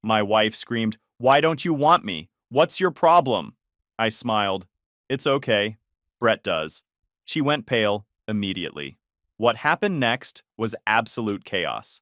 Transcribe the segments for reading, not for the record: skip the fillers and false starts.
My wife screamed, "Why don't you want me? What's your problem?" I smiled. "It's okay. Brett does." She went pale immediately. What happened next was absolute chaos.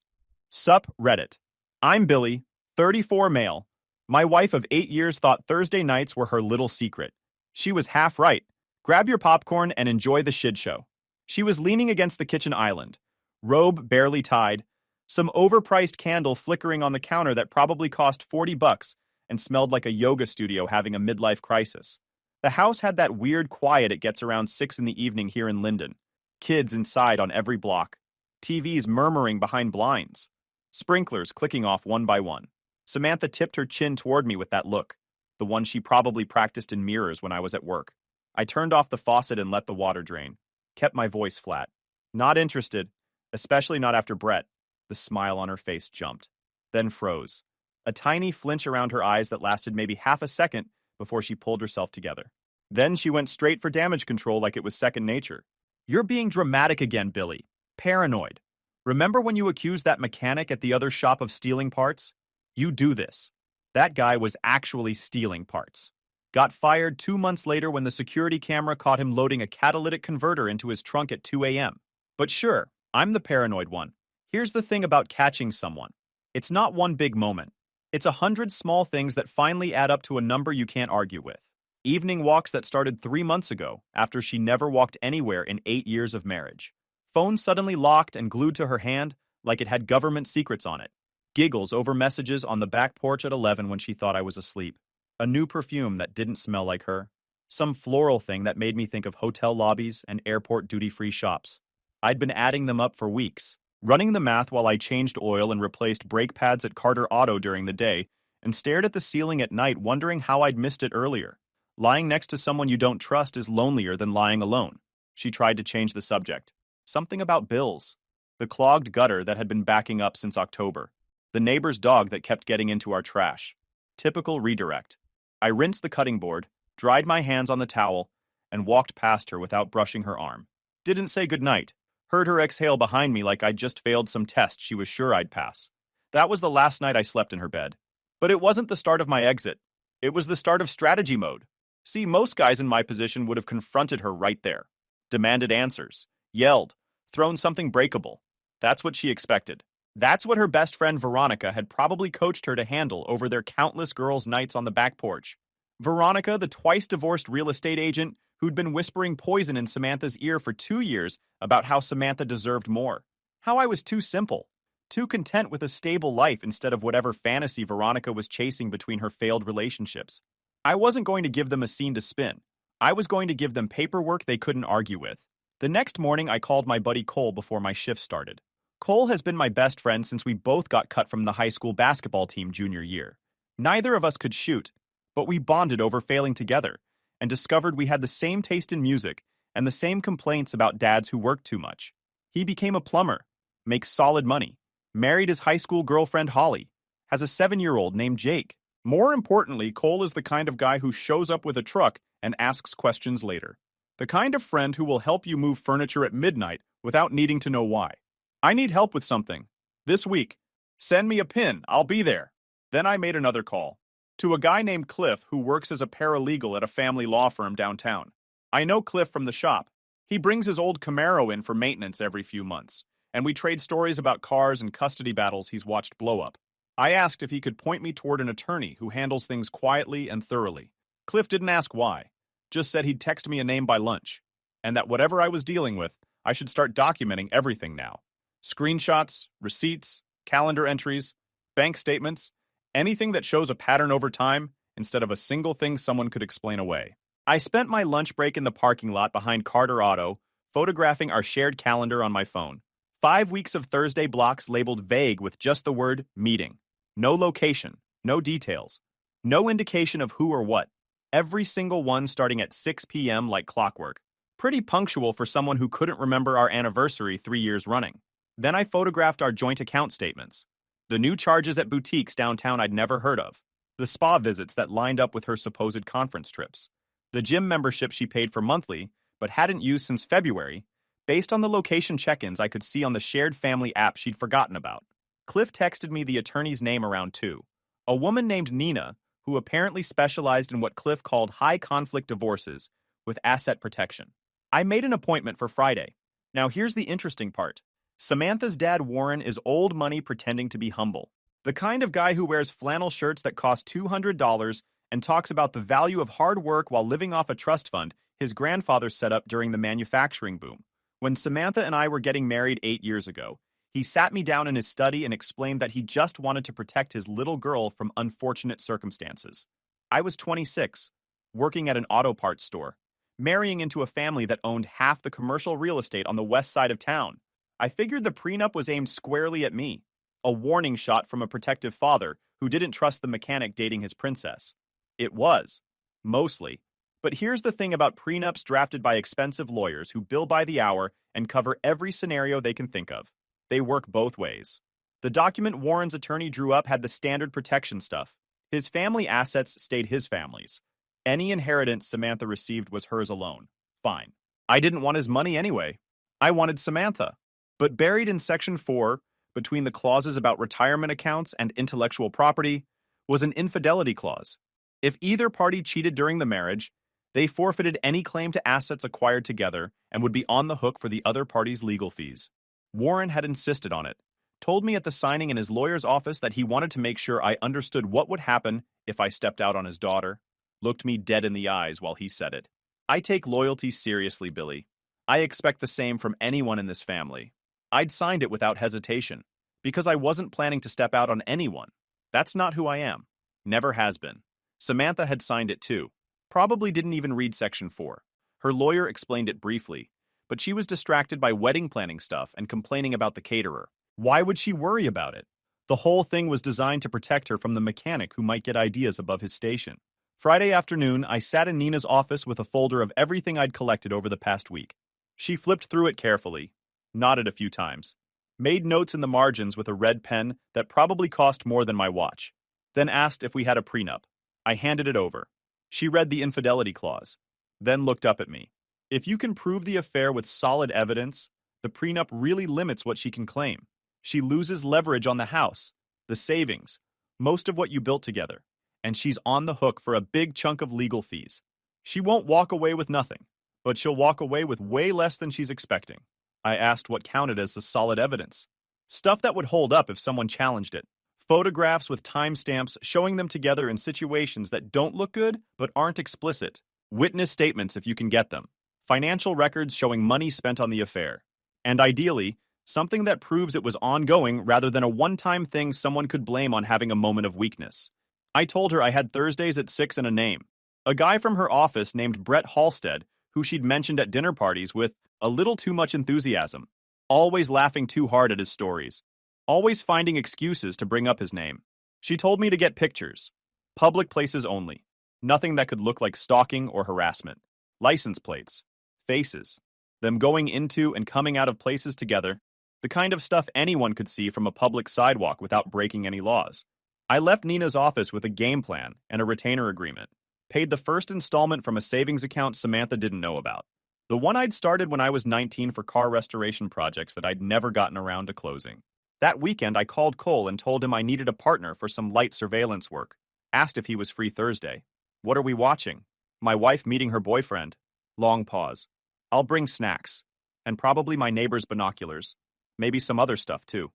Sup, Reddit. I'm Billy, 34 male. My wife of 8 years thought Thursday nights were her little secret. She was half right. Grab your popcorn and enjoy the shit show. She was leaning against the kitchen island, robe barely tied, some overpriced candle flickering on the counter that probably cost 40 bucks and smelled like a yoga studio having a midlife crisis. The house had that weird quiet it gets around 6 in the evening here in Linden. Kids inside on every block. TVs murmuring behind blinds. Sprinklers clicking off one by one. Samantha tipped her chin toward me with that look, the one she probably practiced in mirrors when I was at work. I turned off the faucet and let the water drain. Kept my voice flat. Not interested, especially not after Brett. The smile on her face jumped, then froze. A tiny flinch around her eyes that lasted maybe half a second before she pulled herself together. Then she went straight for damage control like it was second nature. "You're being dramatic again, Billy. Paranoid. Remember when you accused that mechanic at the other shop of stealing parts? You do this. That guy was actually stealing parts. Got fired 2 months later when the security camera caught him loading a catalytic converter into his trunk at 2 a.m. But sure, I'm the paranoid one. Here's the thing about catching someone. It's not one big moment. It's 100 small things that finally add up to a number you can't argue with. Evening walks that started 3 months ago after she never walked anywhere in 8 years of marriage. Phone suddenly locked and glued to her hand like it had government secrets on it. Giggles over messages on the back porch at 11 when she thought I was asleep. A new perfume that didn't smell like her. Some floral thing that made me think of hotel lobbies and airport duty-free shops. I'd been adding them up for weeks, running the math while I changed oil and replaced brake pads at Carter Auto during the day, and stared at the ceiling at night wondering how I'd missed it earlier. Lying next to someone you don't trust is lonelier than lying alone. She tried to change the subject. Something about bills. The clogged gutter that had been backing up since October. The neighbor's dog that kept getting into our trash. Typical redirect. I rinsed the cutting board, dried my hands on the towel, and walked past her without brushing her arm. Didn't say goodnight. Heard her exhale behind me like I'd just failed some test she was sure I'd pass. That was the last night I slept in her bed. But it wasn't the start of my exit. It was the start of strategy mode. See, most guys in my position would have confronted her right there. Demanded answers. Yelled. Thrown something breakable. That's what she expected. That's what her best friend Veronica had probably coached her to handle over their countless girls' nights on the back porch. Veronica, the twice-divorced real estate agent who'd been whispering poison in Samantha's ear for 2 years about how Samantha deserved more. How I was too simple. Too content with a stable life instead of whatever fantasy Veronica was chasing between her failed relationships. I wasn't going to give them a scene to spin. I was going to give them paperwork they couldn't argue with. The next morning, I called my buddy Cole before my shift started. Cole has been my best friend since we both got cut from the high school basketball team junior year. Neither of us could shoot, but we bonded over failing together and discovered we had the same taste in music and the same complaints about dads who worked too much. He became a plumber, makes solid money, married his high school girlfriend Holly, has a 7-year-old named Jake. More importantly, Cole is the kind of guy who shows up with a truck and asks questions later. The kind of friend who will help you move furniture at midnight without needing to know why. I need help with something. This week. Send me a pin. I'll be there. Then I made another call. To a guy named Cliff who works as a paralegal at a family law firm downtown. I know Cliff from the shop. He brings his old Camaro in for maintenance every few months, and we trade stories about cars and custody battles he's watched blow up. I asked if he could point me toward an attorney who handles things quietly and thoroughly. Cliff didn't ask why, just said he'd text me a name by lunch, and that whatever I was dealing with, I should start documenting everything now. Screenshots, receipts, calendar entries, bank statements, anything that shows a pattern over time instead of a single thing someone could explain away. I spent my lunch break in the parking lot behind Carter Auto, photographing our shared calendar on my phone. 5 weeks of Thursday blocks labeled vague with just the word meeting. No location, no details, no indication of who or what. Every single one starting at 6 p.m. like clockwork. Pretty punctual for someone who couldn't remember our anniversary 3 years running. Then I photographed our joint account statements. The new charges at boutiques downtown I'd never heard of. The spa visits that lined up with her supposed conference trips. The gym membership she paid for monthly, but hadn't used since February, based on the location check-ins I could see on the shared family app she'd forgotten about. Cliff texted me the attorney's name around 2. A woman named Nina, who apparently specialized in what Cliff called high-conflict divorces with asset protection. I made an appointment for Friday. Now here's the interesting part. Samantha's dad, Warren, is old money pretending to be humble. The kind of guy who wears flannel shirts that cost $200 and talks about the value of hard work while living off a trust fund his grandfather set up during the manufacturing boom. When Samantha and I were getting married 8 years ago, he sat me down in his study and explained that he just wanted to protect his little girl from unfortunate circumstances. I was 26, working at an auto parts store, marrying into a family that owned half the commercial real estate on the west side of town. I figured the prenup was aimed squarely at me, a warning shot from a protective father who didn't trust the mechanic dating his princess. It was, mostly. But here's the thing about prenups drafted by expensive lawyers who bill by the hour and cover every scenario they can think of. They work both ways. The document Warren's attorney drew up had the standard protection stuff. His family assets stayed his family's. Any inheritance Samantha received was hers alone. Fine. I didn't want his money anyway. I wanted Samantha. But buried in Section 4, between the clauses about retirement accounts and intellectual property, was an infidelity clause. If either party cheated during the marriage, they forfeited any claim to assets acquired together and would be on the hook for the other party's legal fees. Warren had insisted on it, told me at the signing in his lawyer's office that he wanted to make sure I understood what would happen if I stepped out on his daughter, looked me dead in the eyes while he said it. I take loyalty seriously, Billy. I expect the same from anyone in this family. I'd signed it without hesitation, because I wasn't planning to step out on anyone. That's not who I am. Never has been. Samantha had signed it too. Probably didn't even read Section 4. Her lawyer explained it briefly, but she was distracted by wedding planning stuff and complaining about the caterer. Why would she worry about it? The whole thing was designed to protect her from the mechanic who might get ideas above his station. Friday afternoon, I sat in Nina's office with a folder of everything I'd collected over the past week. She flipped through it carefully, nodded a few times, made notes in the margins with a red pen that probably cost more than my watch, then asked if we had a prenup. I handed it over. She read the infidelity clause, then looked up at me. If you can prove the affair with solid evidence, the prenup really limits what she can claim. She loses leverage on the house, the savings, most of what you built together, and she's on the hook for a big chunk of legal fees. She won't walk away with nothing, but she'll walk away with way less than she's expecting. I asked what counted as the solid evidence. Stuff that would hold up if someone challenged it. Photographs with timestamps showing them together in situations that don't look good but aren't explicit. Witness statements if you can get them. Financial records showing money spent on the affair. And ideally, something that proves it was ongoing rather than a one-time thing someone could blame on having a moment of weakness. I told her I had Thursdays at 6 and a name. A guy from her office named Brett Halstead, who she'd mentioned at dinner parties with a little too much enthusiasm. Always laughing too hard at his stories. Always finding excuses to bring up his name. She told me to get pictures. Public places only. Nothing that could look like stalking or harassment. License plates. Faces. Them going into and coming out of places together. The kind of stuff anyone could see from a public sidewalk without breaking any laws. I left Nina's office with a game plan and a retainer agreement. Paid the first installment from a savings account Samantha didn't know about. The one I'd started when I was 19 for car restoration projects that I'd never gotten around to closing. That weekend, I called Cole and told him I needed a partner for some light surveillance work. Asked if he was free Thursday. What are we watching? My wife meeting her boyfriend. Long pause. I'll bring snacks. And probably my neighbor's binoculars. Maybe some other stuff too.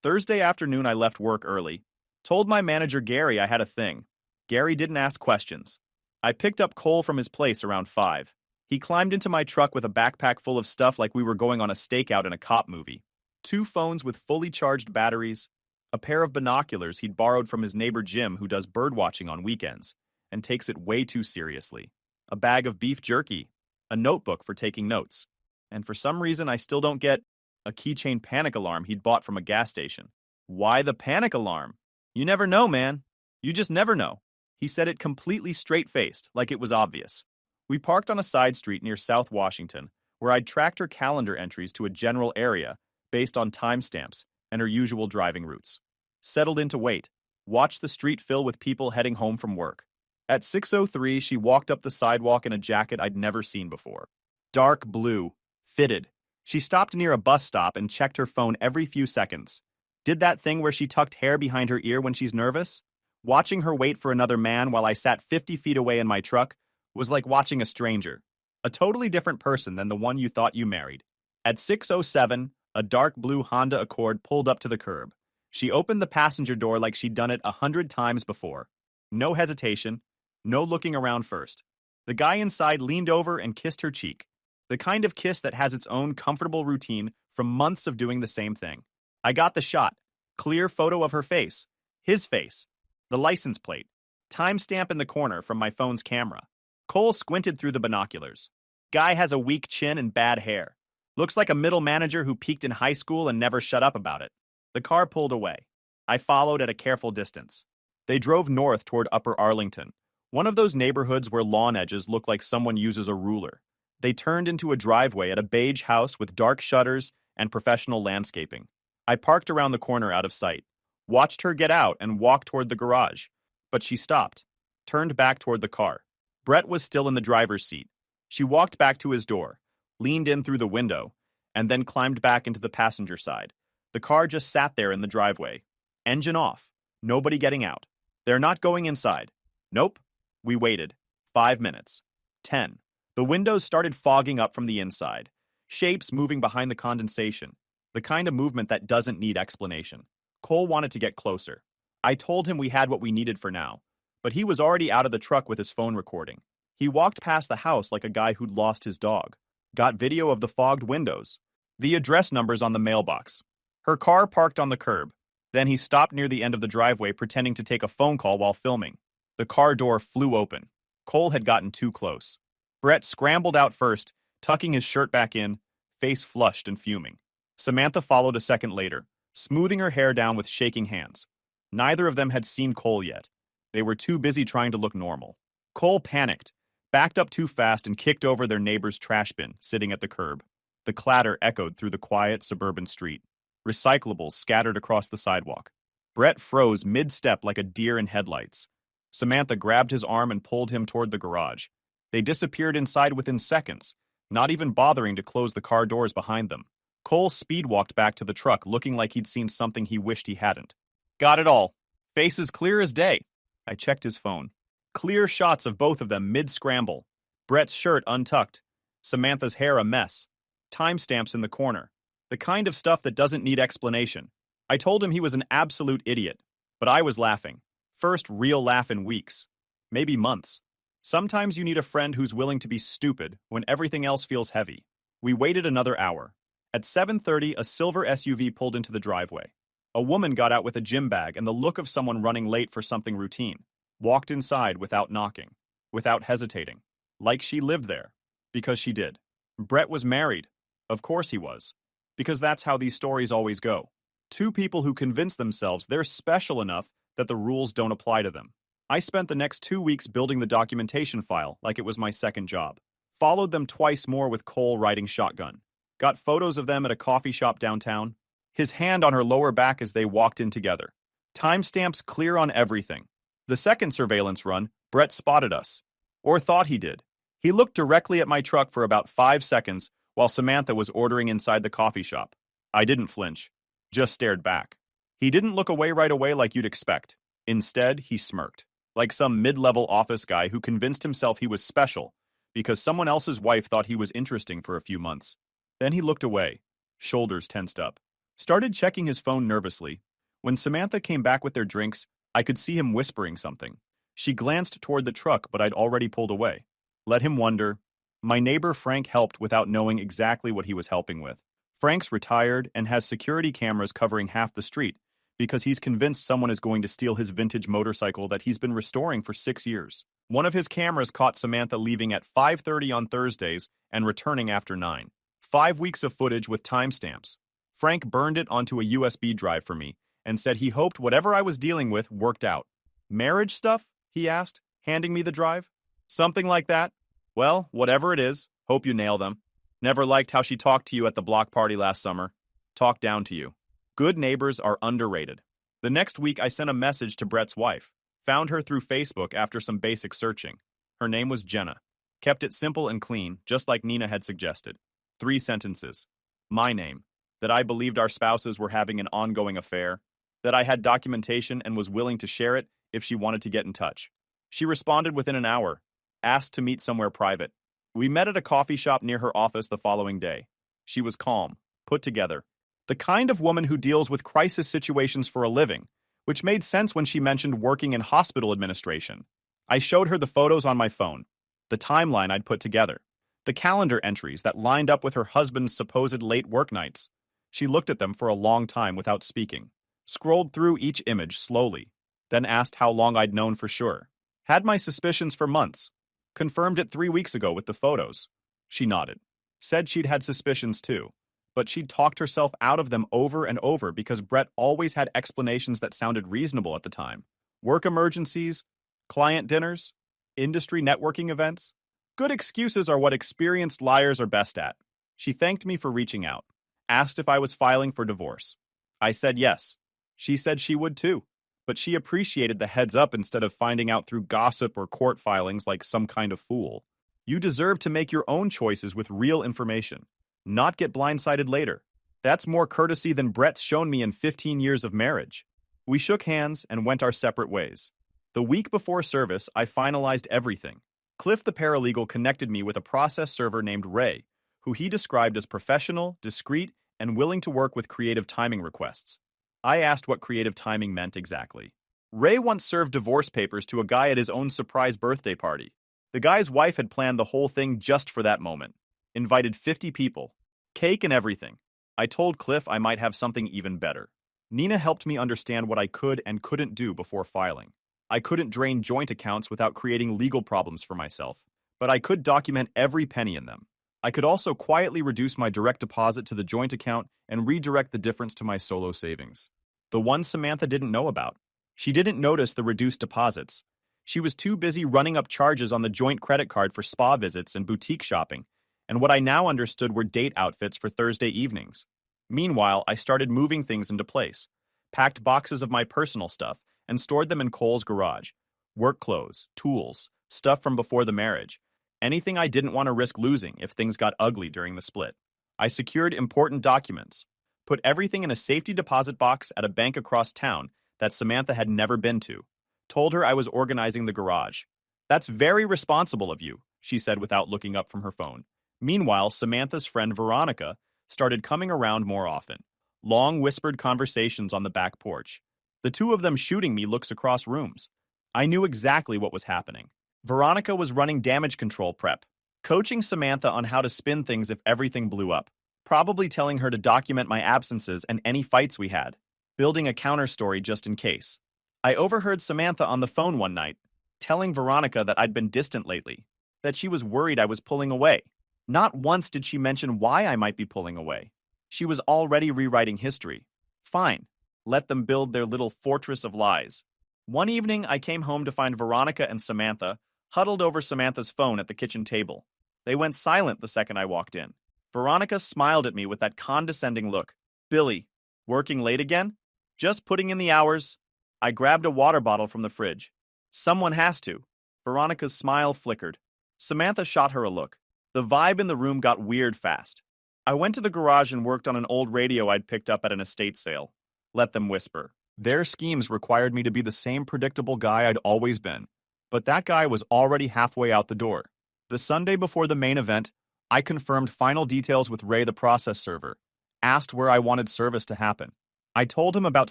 Thursday afternoon, I left work early. Told my manager Gary I had a thing. Gary didn't ask questions. I picked up Cole from his place around 5. He climbed into my truck with a backpack full of stuff like we were going on a stakeout in a cop movie. 2 phones with fully charged batteries, a pair of binoculars he'd borrowed from his neighbor Jim who does birdwatching on weekends and takes it way too seriously, a bag of beef jerky, a notebook for taking notes, and for some reason I still don't get a keychain panic alarm he'd bought from a gas station. Why the panic alarm? You never know, man. You just never know. He said it completely straight-faced, like it was obvious. We parked on a side street near South Washington, where I'd tracked her calendar entries to a general area based on timestamps and her usual driving routes. Settled in to wait. Watched the street fill with people heading home from work. At 6:03, she walked up the sidewalk in a jacket I'd never seen before. Dark blue. Fitted. She stopped near a bus stop and checked her phone every few seconds. Did that thing where she tucked hair behind her ear when she's nervous? Watching her wait for another man while I sat 50 feet away in my truck was like watching a stranger, a totally different person than the one you thought you married. At 6:07, a dark blue Honda Accord pulled up to the curb. She opened the passenger door like she'd done it 100 times before. No hesitation, no looking around first. The guy inside leaned over and kissed her cheek, the kind of kiss that has its own comfortable routine from months of doing the same thing. I got the shot, clear photo of her face, his face, the license plate, timestamp in the corner from my phone's camera. Cole squinted through the binoculars. Guy has a weak chin and bad hair. Looks like a middle manager who peaked in high school and never shut up about it. The car pulled away. I followed at a careful distance. They drove north toward Upper Arlington, one of those neighborhoods where lawn edges look like someone uses a ruler. They turned into a driveway at a beige house with dark shutters and professional landscaping. I parked around the corner out of sight, watched her get out and walk toward the garage. But she stopped, turned back toward the car. Brett was still in the driver's seat. She walked back to his door, leaned in through the window, and then climbed back into the passenger side. The car just sat there in the driveway. Engine off. Nobody getting out. They're not going inside. Nope. We waited. 5 minutes. 10. The windows started fogging up from the inside. Shapes moving behind the condensation. The kind of movement that doesn't need explanation. Cole wanted to get closer. I told him we had what we needed for now, but he was already out of the truck with his phone recording. He walked past the house like a guy who'd lost his dog. Got video of the fogged windows. The address numbers on the mailbox. Her car parked on the curb. Then he stopped near the end of the driveway pretending to take a phone call while filming. The car door flew open. Cole had gotten too close. Brett scrambled out first, tucking his shirt back in, face flushed and fuming. Samantha followed a second later, smoothing her hair down with shaking hands. Neither of them had seen Cole yet. They were too busy trying to look normal. Cole panicked, backed up too fast and kicked over their neighbor's trash bin sitting at the curb. The clatter echoed through the quiet suburban street. Recyclables scattered across the sidewalk. Brett froze mid-step like a deer in headlights. Samantha grabbed his arm and pulled him toward the garage. They disappeared inside within seconds, not even bothering to close the car doors behind them. Cole speed-walked back to the truck looking like he'd seen something he wished he hadn't. Got it all. Faces clear as day. I checked his phone. Clear shots of both of them mid-scramble. Brett's shirt untucked. Samantha's hair a mess. Timestamps in the corner. The kind of stuff that doesn't need explanation. I told him he was an absolute idiot, but I was laughing. First real laugh in weeks. Maybe months. Sometimes you need a friend who's willing to be stupid when everything else feels heavy. We waited another hour. At 7:30, a silver SUV pulled into the driveway. A woman got out with a gym bag and the look of someone running late for something routine. Walked inside without knocking, without hesitating. Like she lived there. Because she did. Brett was married. Of course he was. Because that's how these stories always go. Two people who convince themselves they're special enough that the rules don't apply to them. I spent the next 2 weeks building the documentation file like it was my second job. Followed them twice more with Cole riding shotgun. Got photos of them at a coffee shop downtown. His hand on her lower back as they walked in together. Timestamps clear on everything. The second surveillance run, Brett spotted us. Or thought he did. He looked directly at my truck for about 5 seconds while Samantha was ordering inside the coffee shop. I didn't flinch. Just stared back. He didn't look away right away like you'd expect. Instead, he smirked. Like some mid-level office guy who convinced himself he was special because someone else's wife thought he was interesting for a few months. Then he looked away, shoulders tensed up. Started checking his phone nervously. When Samantha came back with their drinks, I could see him whispering something. She glanced toward the truck, but I'd already pulled away. Let him wonder. My neighbor Frank helped without knowing exactly what he was helping with. Frank's retired and has security cameras covering half the street because he's convinced someone is going to steal his vintage motorcycle that he's been restoring for 6 years. One of his cameras caught Samantha leaving at 5:30 on Thursdays and returning after 9. 5 weeks of footage with timestamps. Frank burned it onto a USB drive for me and said he hoped whatever I was dealing with worked out. Marriage stuff? He asked, handing me the drive. Something like that? Well, whatever it is, hope you nail them. Never liked how she talked to you at the block party last summer. Talked down to you. Good neighbors are underrated. The next week, I sent a message to Brett's wife. Found her through Facebook after some basic searching. Her name was Jenna. Kept it simple and clean, just like Nina had suggested. 3 sentences. My name. That I believed our spouses were having an ongoing affair. That I had documentation and was willing to share it if she wanted to get in touch. She responded within an hour, asked to meet somewhere private. We met at a coffee shop near her office the following day. She was calm, put together, the kind of woman who deals with crisis situations for a living, which made sense when she mentioned working in hospital administration. I showed her the photos on my phone, the timeline I'd put together, the calendar entries that lined up with her husband's supposed late work nights. She looked at them for a long time without speaking, scrolled through each image slowly, then asked how long I'd known for sure. Had my suspicions for months. Confirmed it 3 weeks ago with the photos. She nodded. Said she'd had suspicions too, but she'd talked herself out of them over and over because Brett always had explanations that sounded reasonable at the time. Work emergencies, client dinners, industry networking events. Good excuses are what experienced liars are best at. She thanked me for reaching out, asked if I was filing for divorce. I said yes. She said she would too, but she appreciated the heads up instead of finding out through gossip or court filings like some kind of fool. You deserve to make your own choices with real information, not get blindsided later. That's more courtesy than Brett's shown me in 15 years of marriage. We shook hands and went our separate ways. The week before service, I finalized everything. Cliff the paralegal connected me with a process server named Ray, who he described as professional, discreet, and willing to work with creative timing requests. I asked what creative timing meant exactly. Ray once served divorce papers to a guy at his own surprise birthday party. The guy's wife had planned the whole thing just for that moment. Invited 50 people. Cake and everything. I told Cliff I might have something even better. Nina helped me understand what I could and couldn't do before filing. I couldn't drain joint accounts without creating legal problems for myself, but I could document every penny in them. I could also quietly reduce my direct deposit to the joint account and redirect the difference to my solo savings. The one Samantha didn't know about. She didn't notice the reduced deposits. She was too busy running up charges on the joint credit card for spa visits and boutique shopping, and what I now understood were date outfits for Thursday evenings. Meanwhile, I started moving things into place, packed boxes of my personal stuff, and stored them in Cole's garage. Work clothes, tools, stuff from before the marriage. Anything I didn't want to risk losing if things got ugly during the split. I secured important documents, put everything in a safety deposit box at a bank across town that Samantha had never been to. Told her I was organizing the garage. That's very responsible of you, she said without looking up from her phone. Meanwhile, Samantha's friend Veronica started coming around more often. Long whispered conversations on the back porch. The two of them shooting me looks across rooms. I knew exactly what was happening. Veronica was running damage control prep, coaching Samantha on how to spin things if everything blew up, probably telling her to document my absences and any fights we had, building a counter story just in case. I overheard Samantha on the phone one night, telling Veronica that I'd been distant lately, that she was worried I was pulling away. Not once did she mention why I might be pulling away. She was already rewriting history. Fine, let them build their little fortress of lies. One evening, I came home to find Veronica and Samantha huddled over Samantha's phone at the kitchen table. They went silent the second I walked in. Veronica smiled at me with that condescending look. Billy, working late again? Just putting in the hours. I grabbed a water bottle from the fridge. Someone has to. Veronica's smile flickered. Samantha shot her a look. The vibe in the room got weird fast. I went to the garage and worked on an old radio I'd picked up at an estate sale. Let them whisper. Their schemes required me to be the same predictable guy I'd always been. But that guy was already halfway out the door. The Sunday before the main event, I confirmed final details with Ray the process server, asked where I wanted service to happen. I told him about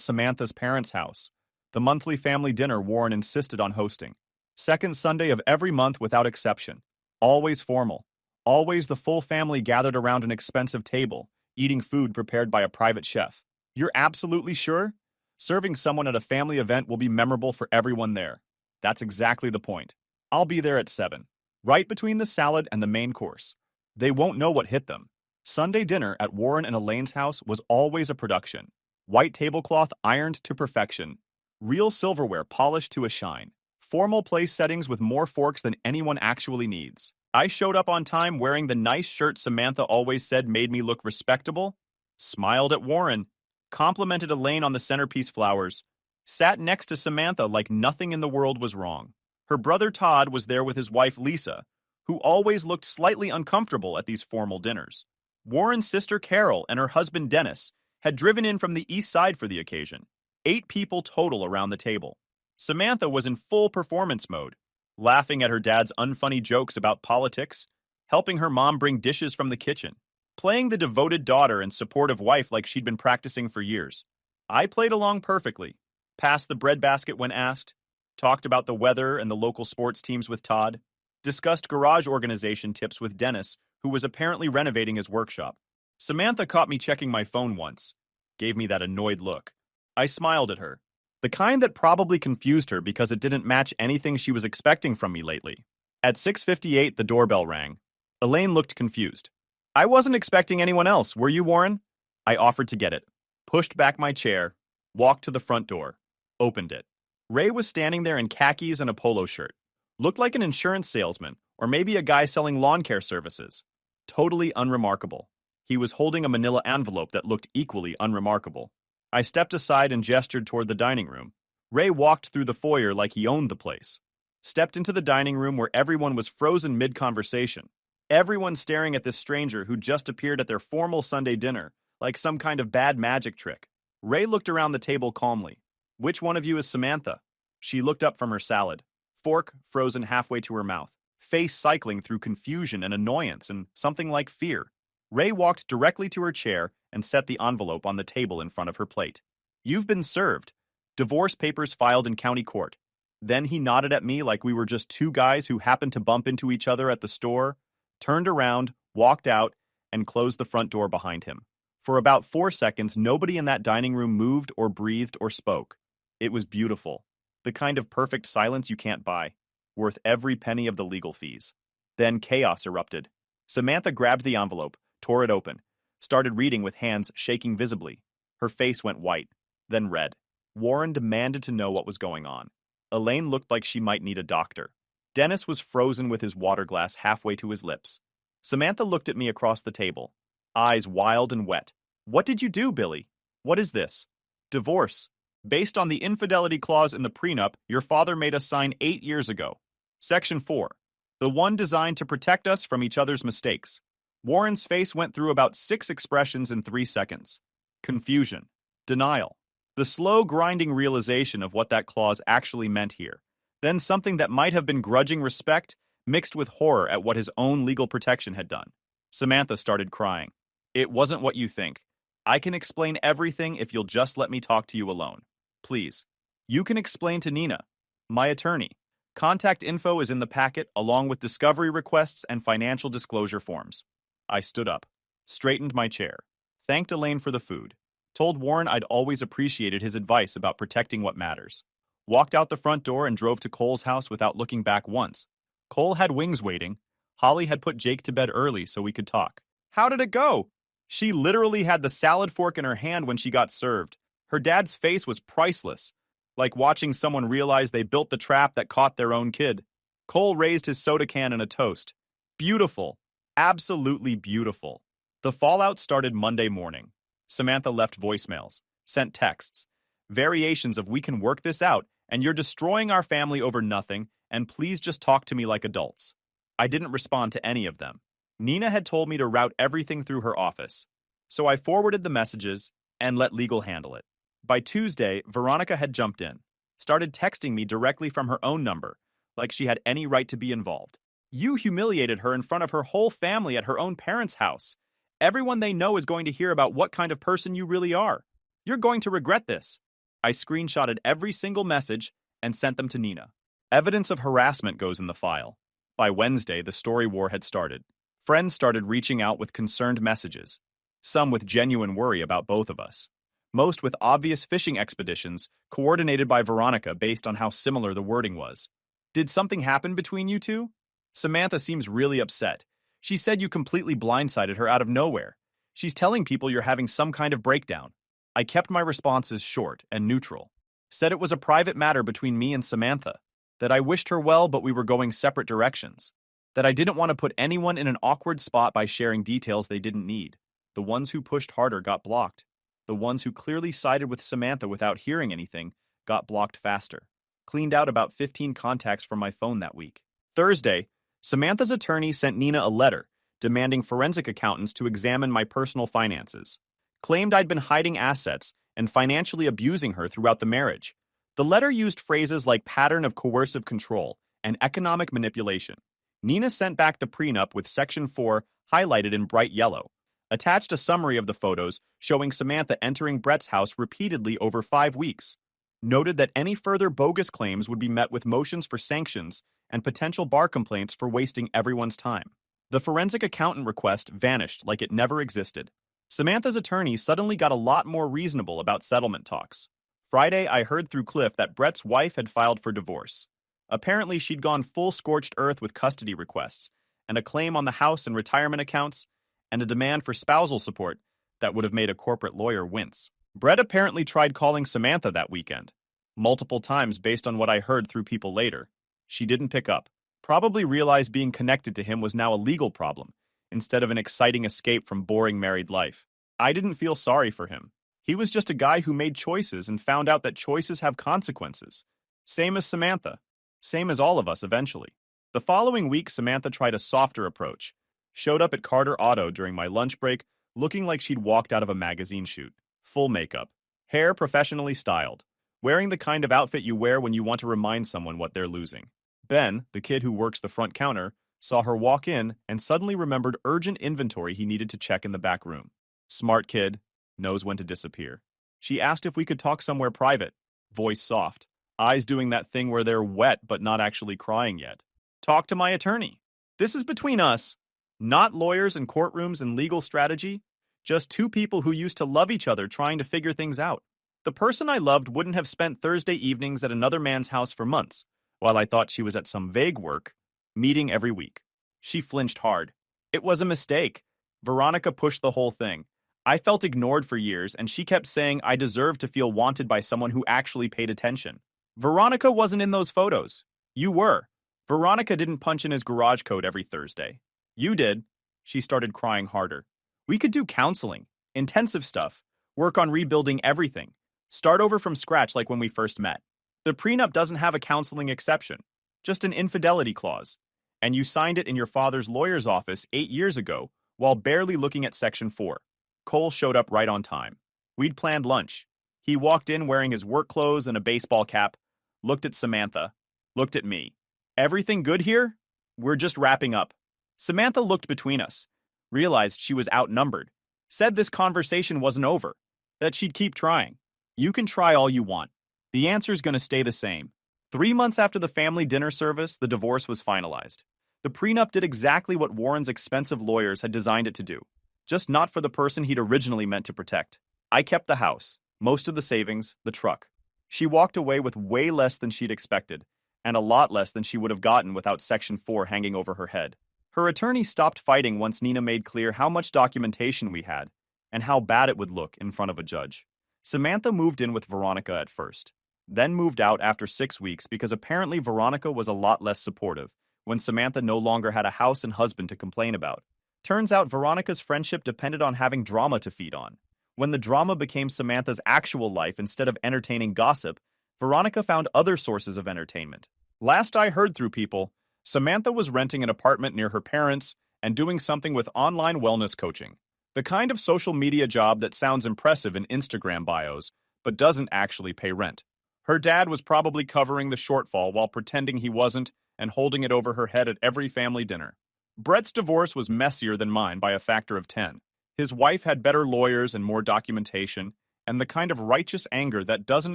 Samantha's parents' house, the monthly family dinner Warren insisted on hosting. Second Sunday of every month without exception. Always formal. Always the full family gathered around an expensive table, eating food prepared by a private chef. You're absolutely sure? Serving someone at a family event will be memorable for everyone there. That's exactly the point. I'll be there at 7, right between the salad and the main course. They won't know what hit them. Sunday dinner at Warren and Elaine's house was always a production. White tablecloth ironed to perfection. Real silverware polished to a shine. Formal place settings with more forks than anyone actually needs. I showed up on time wearing the nice shirt Samantha always said made me look respectable. Smiled at Warren. Complimented Elaine on the centerpiece flowers. Sat next to Samantha like nothing in the world was wrong. Her brother Todd was there with his wife Lisa, who always looked slightly uncomfortable at these formal dinners. Warren's sister Carol and her husband Dennis had driven in from the east side for the occasion. 8 people total around the table. Samantha was in full performance mode, laughing at her dad's unfunny jokes about politics, helping her mom bring dishes from the kitchen, playing the devoted daughter and supportive wife like she'd been practicing for years. I played along perfectly, passed the breadbasket when asked, talked about the weather and the local sports teams with Todd, discussed garage organization tips with Dennis, who was apparently renovating his workshop. Samantha caught me checking my phone once, gave me that annoyed look. I smiled at her, the kind that probably confused her because it didn't match anything she was expecting from me lately. At 6:58, the doorbell rang. Elaine looked confused. I wasn't expecting anyone else, were you, Warren? I offered to get it, pushed back my chair, walked to the front door, opened it. Ray was standing there in khakis and a polo shirt. Looked like an insurance salesman, or maybe a guy selling lawn care services. Totally unremarkable. He was holding a manila envelope that looked equally unremarkable. I stepped aside and gestured toward the dining room. Ray walked through the foyer like he owned the place. Stepped into the dining room where everyone was frozen mid-conversation. Everyone staring at this stranger who just appeared at their formal Sunday dinner, like some kind of bad magic trick. Ray looked around the table calmly. Which one of you is Samantha? She looked up from her salad, fork frozen halfway to her mouth, face cycling through confusion and annoyance and something like fear. Ray walked directly to her chair and set the envelope on the table in front of her plate. You've been served. Divorce papers filed in county court. Then he nodded at me like we were just two guys who happened to bump into each other at the store, turned around, walked out, and closed the front door behind him. For about 4 seconds, nobody in that dining room moved or breathed or spoke. It was beautiful. The kind of perfect silence you can't buy, worth every penny of the legal fees. Then chaos erupted. Samantha grabbed the envelope, tore it open, started reading with hands shaking visibly. Her face went white, then red. Warren demanded to know what was going on. Elaine looked like she might need a doctor. Dennis was frozen with his water glass halfway to his lips. Samantha looked at me across the table, eyes wild and wet. What did you do, Billy? What is this? Divorce. Based on the infidelity clause in the prenup your father made us sign 8 years ago. Section 4. The one designed to protect us from each other's mistakes. Warren's face went through about 6 expressions in 3 seconds. Confusion. Denial. The slow, grinding realization of what that clause actually meant here. Then something that might have been grudging respect mixed with horror at what his own legal protection had done. Samantha started crying. It wasn't what you think. I can explain everything if you'll just let me talk to you alone. Please. You can explain to Nina, my attorney. Contact info is in the packet along with discovery requests and financial disclosure forms. I stood up, straightened my chair, thanked Elaine for the food, told Warren I'd always appreciated his advice about protecting what matters. Walked out the front door and drove to Cole's house without looking back once. Cole had wings waiting. Holly had put Jake to bed early so we could talk. How did it go? She literally had the salad fork in her hand when she got served. Her dad's face was priceless, like watching someone realize they built the trap that caught their own kid. Cole raised his soda can in a toast. Beautiful. Absolutely beautiful. The fallout started Monday morning. Samantha left voicemails, sent texts, variations of "we can work this out," and "you're destroying our family over nothing," and "please just talk to me like adults." I didn't respond to any of them. Nina had told me to route everything through her office, so I forwarded the messages and let legal handle it. By Tuesday, Veronica had jumped in, started texting me directly from her own number, like she had any right to be involved. You humiliated her in front of her whole family at her own parents' house. Everyone they know is going to hear about what kind of person you really are. You're going to regret this. I screenshotted every single message and sent them to Nina. Evidence of harassment goes in the file. By Wednesday, the story war had started. Friends started reaching out with concerned messages, some with genuine worry about both of us. Most with obvious fishing expeditions coordinated by Veronica based on how similar the wording was. Did something happen between you two? Samantha seems really upset. She said you completely blindsided her out of nowhere. She's telling people you're having some kind of breakdown. I kept my responses short and neutral. Said it was a private matter between me and Samantha. That I wished her well, but we were going separate directions. That I didn't want to put anyone in an awkward spot by sharing details they didn't need. The ones who pushed harder got blocked. The ones who clearly sided with Samantha without hearing anything got blocked faster. Cleaned out about 15 contacts from my phone that week. Thursday, Samantha's attorney sent Nina a letter demanding forensic accountants to examine my personal finances. Claimed I'd been hiding assets and financially abusing her throughout the marriage. The letter used phrases like pattern of coercive control and economic manipulation. Nina sent back the prenup with Section 4 highlighted in bright yellow, attached a summary of the photos showing Samantha entering Brett's house repeatedly over 5 weeks, noted that any further bogus claims would be met with motions for sanctions and potential bar complaints for wasting everyone's time. The forensic accountant request vanished like it never existed. Samantha's attorney suddenly got a lot more reasonable about settlement talks. Friday, I heard through Cliff that Brett's wife had filed for divorce. Apparently, she'd gone full scorched earth with custody requests, and a claim on the house and retirement accounts, and a demand for spousal support that would have made a corporate lawyer wince. Brett apparently tried calling Samantha that weekend, multiple times based on what I heard through people later. She didn't pick up, probably realized being connected to him was now a legal problem, instead of an exciting escape from boring married life. I didn't feel sorry for him. He was just a guy who made choices and found out that choices have consequences. Same as Samantha. Same as all of us eventually. The following week, Samantha tried a softer approach. Showed up at Carter Auto during my lunch break, looking like she'd walked out of a magazine shoot. Full makeup. Hair professionally styled. Wearing the kind of outfit you wear when you want to remind someone what they're losing. Ben, the kid who works the front counter, saw her walk in and suddenly remembered urgent inventory he needed to check in the back room. Smart kid, knows when to disappear. She asked if we could talk somewhere private. Voice soft. Eyes doing that thing where they're wet but not actually crying yet. Talk to my attorney. This is between us. Not lawyers and courtrooms and legal strategy. Just two people who used to love each other trying to figure things out. The person I loved wouldn't have spent Thursday evenings at another man's house for months, while I thought she was at some vague work, meeting every week. She flinched hard. It was a mistake. Veronica pushed the whole thing. I felt ignored for years, and she kept saying I deserved to feel wanted by someone who actually paid attention. Veronica wasn't in those photos. You were. Veronica didn't punch in his garage code every Thursday. You did. She started crying harder. We could do counseling, intensive stuff, work on rebuilding everything, start over from scratch like when we first met. The prenup doesn't have a counseling exception, just an infidelity clause. And you signed it in your father's lawyer's office 8 years ago while barely looking at Section 4. Cole showed up right on time. We'd planned lunch. He walked in wearing his work clothes and a baseball cap, looked at Samantha, looked at me. Everything good here? We're just wrapping up. Samantha looked between us, realized she was outnumbered, said this conversation wasn't over, that she'd keep trying. You can try all you want. The answer's gonna stay the same. 3 months after the family dinner service, the divorce was finalized. The prenup did exactly what Warren's expensive lawyers had designed it to do, just not for the person he'd originally meant to protect. I kept the house, most of the savings, the truck. She walked away with way less than she'd expected, and a lot less than she would have gotten without Section 4 hanging over her head. Her attorney stopped fighting once Nina made clear how much documentation we had, and how bad it would look in front of a judge. Samantha moved in with Veronica at first, then moved out after 6 weeks because apparently Veronica was a lot less supportive when Samantha no longer had a house and husband to complain about. Turns out Veronica's friendship depended on having drama to feed on. When the drama became Samantha's actual life instead of entertaining gossip, Veronica found other sources of entertainment. Last I heard through people, Samantha was renting an apartment near her parents and doing something with online wellness coaching. The kind of social media job that sounds impressive in Instagram bios, but doesn't actually pay rent. Her dad was probably covering the shortfall while pretending he wasn't and holding it over her head at every family dinner. Brett's divorce was messier than mine by a factor of 10. His wife had better lawyers and more documentation, and the kind of righteous anger that doesn't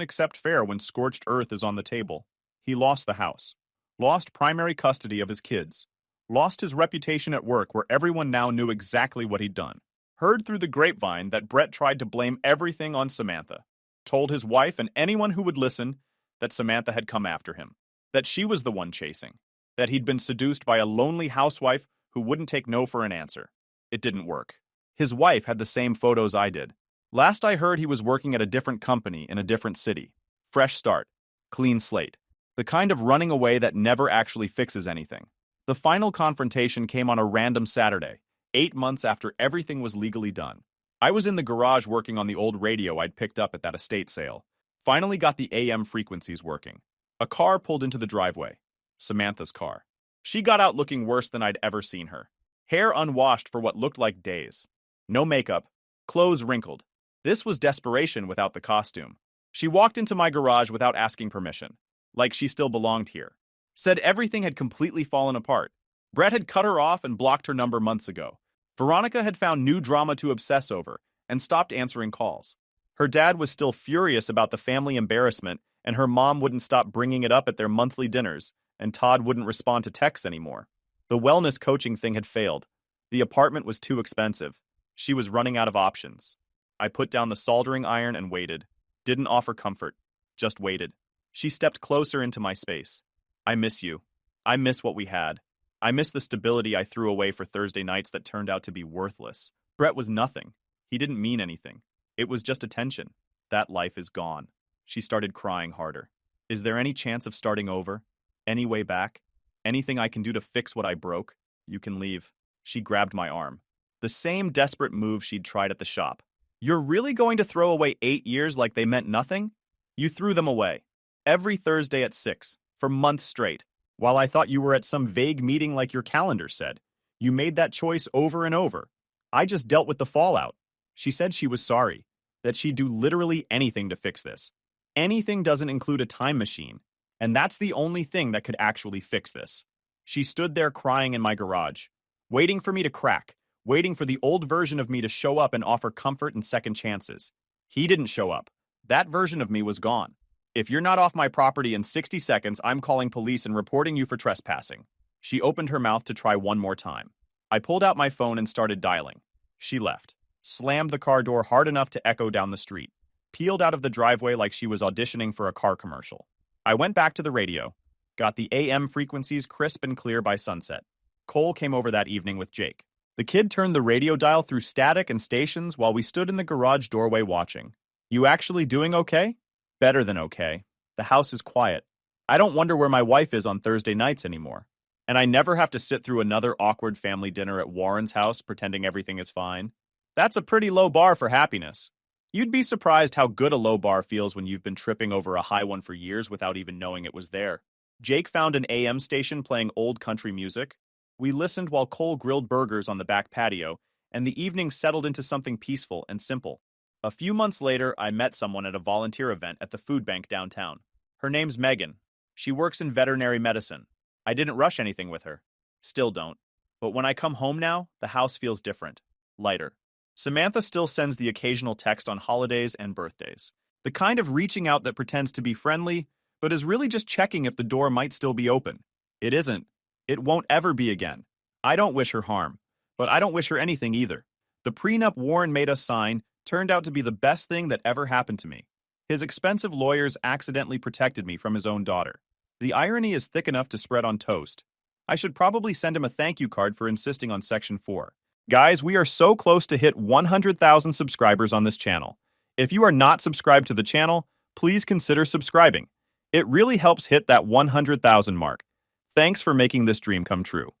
accept fair when scorched earth is on the table. He lost the house, lost primary custody of his kids, lost his reputation at work where everyone now knew exactly what he'd done. Heard through the grapevine that Brett tried to blame everything on Samantha. Told his wife and anyone who would listen that Samantha had come after him, that she was the one chasing, that he'd been seduced by a lonely housewife who wouldn't take no for an answer. It didn't work. His wife had the same photos I did. Last I heard, he was working at a different company in a different city. Fresh start. Clean slate. The kind of running away that never actually fixes anything. The final confrontation came on a random Saturday, 8 months after everything was legally done. I was in the garage working on the old radio I'd picked up at that estate sale. Finally got the AM frequencies working. A car pulled into the driveway. Samantha's car. She got out looking worse than I'd ever seen her. Hair unwashed for what looked like days. No makeup. Clothes wrinkled. This was desperation without the costume. She walked into my garage without asking permission, like she still belonged here. Said everything had completely fallen apart. Brett had cut her off and blocked her number months ago. Veronica had found new drama to obsess over and stopped answering calls. Her dad was still furious about the family embarrassment, and her mom wouldn't stop bringing it up at their monthly dinners, and Todd wouldn't respond to texts anymore. The wellness coaching thing had failed. The apartment was too expensive. She was running out of options. I put down the soldering iron and waited. Didn't offer comfort. Just waited. She stepped closer into my space. I miss you. I miss what we had. I miss the stability I threw away for Thursday nights that turned out to be worthless. Brett was nothing. He didn't mean anything. It was just attention. That life is gone. She started crying harder. Is there any chance of starting over? Any way back? Anything I can do to fix what I broke? You can leave. She grabbed my arm. The same desperate move she'd tried at the shop. You're really going to throw away 8 years like they meant nothing? You threw them away. Every Thursday at 6, for months straight, while I thought you were at some vague meeting like your calendar said. You made that choice over and over. I just dealt with the fallout. She said she was sorry, that she'd do literally anything to fix this. Anything doesn't include a time machine, and that's the only thing that could actually fix this. She stood there crying in my garage, waiting for me to crack, waiting for the old version of me to show up and offer comfort and second chances. He didn't show up. That version of me was gone. If you're not off my property in 60 seconds, I'm calling police and reporting you for trespassing. She opened her mouth to try one more time. I pulled out my phone and started dialing. She left, slammed the car door hard enough to echo down the street, peeled out of the driveway like she was auditioning for a car commercial. I went back to the radio, got the AM frequencies crisp and clear by sunset. Cole came over that evening with Jake. The kid turned the radio dial through static and stations while we stood in the garage doorway watching. You actually doing okay? Better than okay. The house is quiet. I don't wonder where my wife is on Thursday nights anymore. And I never have to sit through another awkward family dinner at Warren's house pretending everything is fine. That's a pretty low bar for happiness. You'd be surprised how good a low bar feels when you've been tripping over a high one for years without even knowing it was there. Jake found an AM station playing old country music. We listened while Cole grilled burgers on the back patio, and the evening settled into something peaceful and simple. A few months later, I met someone at a volunteer event at the food bank downtown. Her name's Megan. She works in veterinary medicine. I didn't rush anything with her. Still don't. But when I come home now, the house feels different. Lighter. Samantha still sends the occasional text on holidays and birthdays. The kind of reaching out that pretends to be friendly, but is really just checking if the door might still be open. It isn't. It won't ever be again. I don't wish her harm, but I don't wish her anything either. The prenup Warren made us sign turned out to be the best thing that ever happened to me. His expensive lawyers accidentally protected me from his own daughter. The irony is thick enough to spread on toast. I should probably send him a thank you card for insisting on Section 4. Guys, we are so close to hit 100,000 subscribers on this channel. If you are not subscribed to the channel, please consider subscribing. It really helps hit that 100,000 mark. Thanks for making this dream come true.